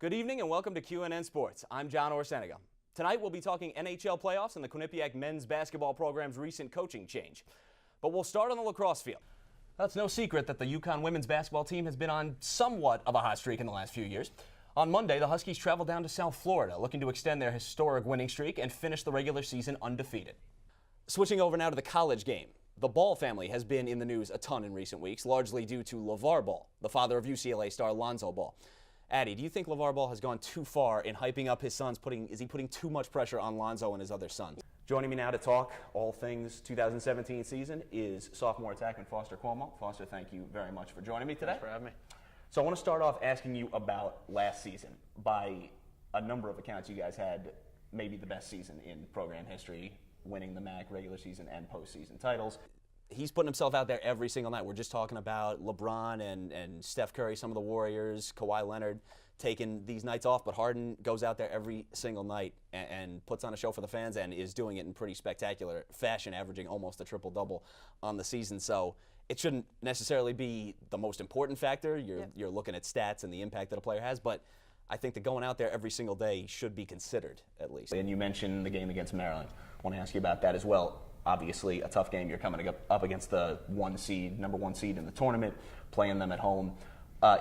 Good evening and welcome to QNN Sports. I'm John Orseniga. Tonight we'll be talking NHL playoffs and the Quinnipiac men's basketball program's recent coaching change. But we'll start on the lacrosse field. Now, it's no secret that the UConn women's basketball team has been on somewhat of a hot streak in the last few years. On Monday, the Huskies traveled down to South Florida looking to extend their historic winning streak and finish the regular season undefeated. Switching over now to the college game. The Ball family has been in the news a ton in recent weeks, largely due to LeVar Ball, the father of UCLA star Lonzo Ball. Addie, do you think LeVar Ball has gone too far in hyping up his sons? Is he putting too much pressure on Lonzo and his other sons? Joining me now to talk all things 2017 season is sophomore attackman Foster Cuomo. Foster, thank you very much for joining me today. Thanks for having me. So I want to start off asking you about last season. By a number of accounts, you guys had maybe the best season in program history, winning the MAC regular season and postseason titles. He's putting himself out there every single night. We're just talking about LeBron and Steph Curry, some of the Warriors, Kawhi Leonard taking these nights off, but Harden goes out there every single night and puts on a show for the fans and is doing it in pretty spectacular fashion, averaging almost a triple-double on the season. So it shouldn't necessarily be the most important factor. You're looking at stats and the impact that a player has, but I think that going out there every single day should be considered, at least. And you mentioned the game against Maryland. I want to ask you about that as well. Obviously, a tough game. You're coming up against the number one seed in the tournament, playing them at home.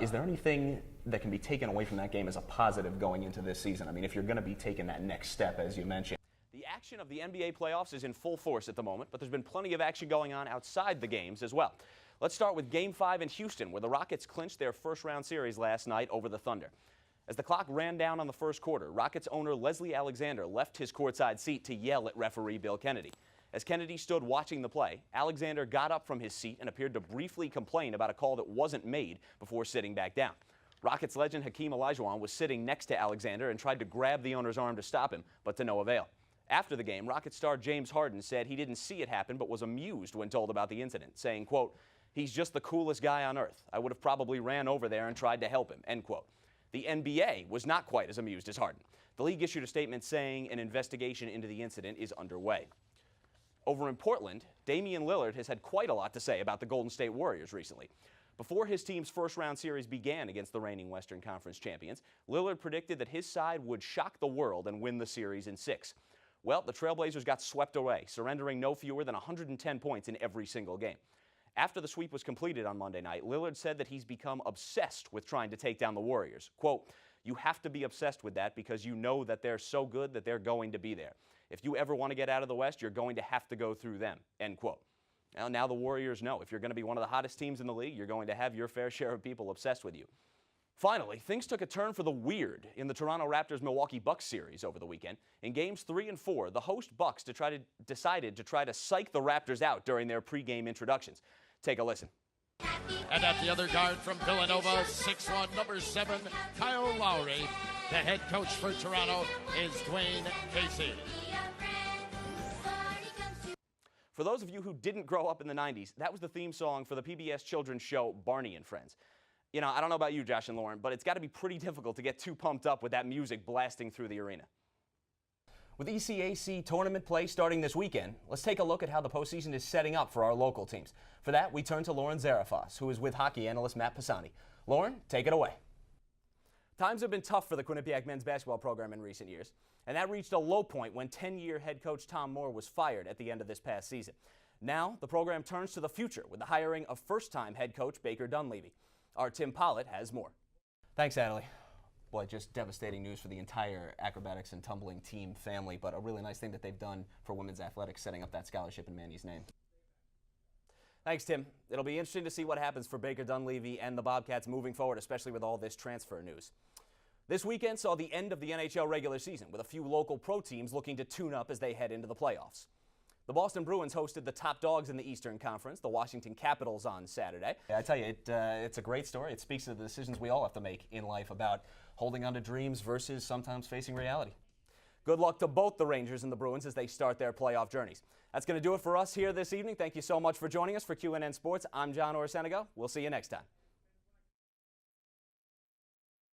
Is there anything that can be taken away from that game as a positive going into this season? I mean, if you're going to be taking that next step, as you mentioned. The action of the NBA playoffs is in full force at the moment, but there's been plenty of action going on outside the games as well. Let's start with Game 5 in Houston, where the Rockets clinched their first-round series last night over the Thunder. As the clock ran down on the first quarter, Rockets owner Leslie Alexander left his courtside seat to yell at referee Bill Kennedy. As Kennedy stood watching the play, Alexander got up from his seat and appeared to briefly complain about a call that wasn't made before sitting back down. Rockets legend Hakeem Olajuwon was sitting next to Alexander and tried to grab the owner's arm to stop him, but to no avail. After the game, Rockets star James Harden said he didn't see it happen but was amused when told about the incident, saying, quote, "He's just the coolest guy on earth. I would have probably ran over there and tried to help him," end quote. The NBA was not quite as amused as Harden. The league issued a statement saying an investigation into the incident is underway. Over in Portland, Damian Lillard has had quite a lot to say about the Golden State Warriors recently. Before his team's first-round series began against the reigning Western Conference champions, Lillard predicted that his side would shock the world and win the series in 6. Well, the Trailblazers got swept away, surrendering no fewer than 110 points in every single game. After the sweep was completed on Monday night, Lillard said that he's become obsessed with trying to take down the Warriors. Quote, "You have to be obsessed with that because you know that they're so good that they're going to be there. If you ever want to get out of the West, you're going to have to go through them," end quote. Now the Warriors know if you're going to be one of the hottest teams in the league, you're going to have your fair share of people obsessed with you. Finally, things took a turn for the weird in the Toronto Raptors-Milwaukee Bucks series over the weekend. In games 3 and 4, the host Bucks decided to try to psych the Raptors out during their pregame introductions. Take a listen. And at the other guard from Villanova, 6'1", number 7, Kyle Lowry. The head coach for Toronto is Dwayne Casey. For those of you who didn't grow up in the 90s, that was the theme song for the PBS children's show Barney and Friends. You know, I don't know about you, Josh and Lauren, but it's got to be pretty difficult to get too pumped up with that music blasting through the arena. With ECAC tournament play starting this weekend, let's take a look at how the postseason is setting up for our local teams. For that, we turn to Lauren Zarafas, who is with hockey analyst Matt Pisani. Lauren, take it away. Times have been tough for the Quinnipiac men's basketball program in recent years, and that reached a low point when 10-year head coach Tom Moore was fired at the end of this past season. Now, the program turns to the future with the hiring of first-time head coach Baker Dunleavy. Our Tim Pollitt has more. Thanks, Natalie. Boy, just devastating news for the entire acrobatics and tumbling team family, but a really nice thing that they've done for women's athletics, setting up that scholarship in Manny's name. Thanks, Tim. It'll be interesting to see what happens for Baker Dunleavy and the Bobcats moving forward, especially with all this transfer news. This weekend saw the end of the NHL regular season, with a few local pro teams looking to tune up as they head into the playoffs. The Boston Bruins hosted the top dogs in the Eastern Conference, the Washington Capitals, on Saturday. I tell you, it's a great story. It speaks to the decisions we all have to make in life about holding on to dreams versus sometimes facing reality. Good luck to both the Rangers and the Bruins as they start their playoff journeys. That's going to do it for us here this evening. Thank you so much for joining us for QNN Sports. I'm John Orseniga. We'll see you next time.